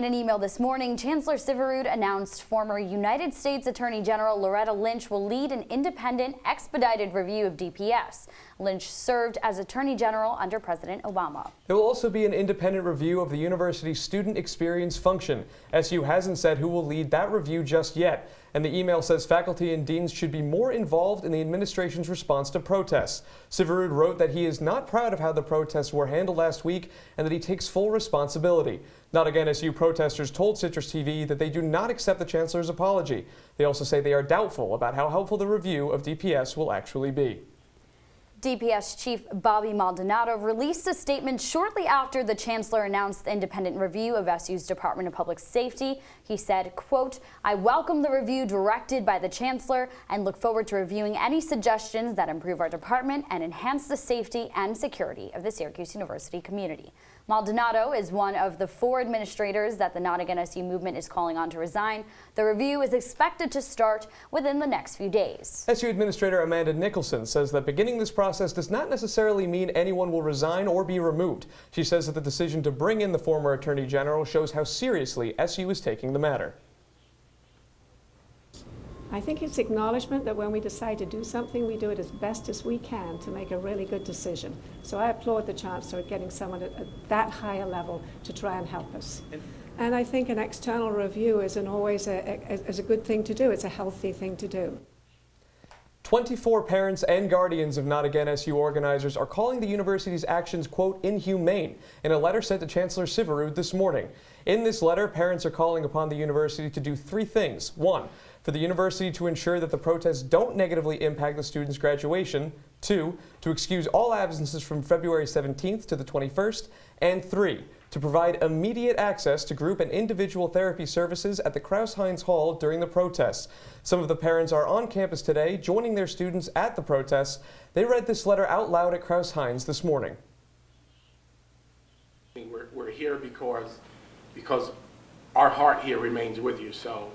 In an email this morning, Chancellor Syverud announced former United States Attorney General Loretta Lynch will lead an independent, expedited review of DPS. Lynch served as Attorney General under President Obama. There will also be an independent review of the university's student experience function. SU hasn't said who will lead that review just yet, and the email says faculty and deans should be more involved in the administration's response to protests. Syverud wrote that he is not proud of how the protests were handled last week and that he takes full responsibility. Not Again SU protesters told CitrusTV that they do not accept the chancellor's apology. They also say they are doubtful about how helpful the review of DPS will actually be. DPS Chief Bobby Maldonado released a statement shortly after the Chancellor announced the independent review of SU's Department of Public Safety. He said, quote, "I welcome the review directed by the Chancellor and look forward to reviewing any suggestions that improve our department and enhance the safety and security of the Syracuse University community." Maldonado is one of the 4 administrators that the Not Again SU movement is calling on to resign. The review is expected to start within the next few days. SU Administrator Amanda Nicholson says that beginning this process does not necessarily mean anyone will resign or be removed. She says that the decision to bring in the former Attorney General shows how seriously SU is taking the matter. I think it's acknowledgement that when we decide to do something, we do it as best as we can to make a really good decision. So I applaud the Chancellor at getting someone at that higher level to try and help us. And I think an external review is always a good thing to do. It's a healthy thing to do. 24 parents and guardians of Not Again SU organizers are calling the university's actions, quote, inhumane, in a letter sent to Chancellor Syverud this morning. In this letter, parents are calling upon the university to do 3 things. 1, for the university to ensure that the protests don't negatively impact the students' graduation. 2, to excuse all absences from February 17th to the 21st. And 3, to provide immediate access to group and individual therapy services at the Krause-Heinz Hall during the protests. Some of the parents are on campus today, joining their students at the protests. They read this letter out loud at Krause-Heinz this morning. We're here because our heart here remains with you. So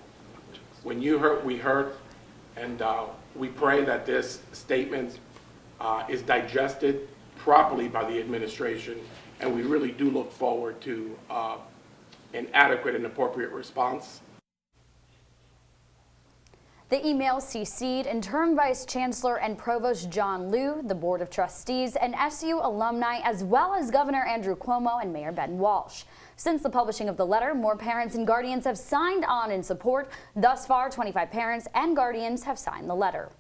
when you hurt, we hurt, and we pray that this statement is digested properly by the administration, and we really do look forward to an adequate and appropriate response. The email CC'd interim Vice Chancellor and Provost John Liu, the Board of Trustees, and SU alumni, as well as Governor Andrew Cuomo and Mayor Ben Walsh. Since the publishing of the letter, more parents and guardians have signed on in support. Thus far, 25 parents and guardians have signed the letter.